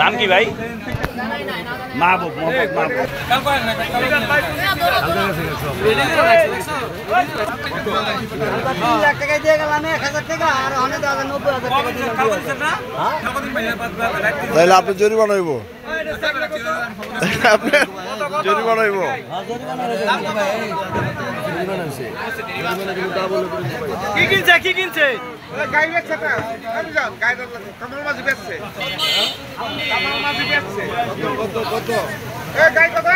নাম কি ভাই? মাহবুব তাহলে আপনি জরিমানা হইব, জরিমানা হইব। কি কিনছে কি কিনছে? গাই বেচছে না গাই কামাল মাঝি বেচছে, কামাল মাঝি বেচছে। কত কত এ গাই কত?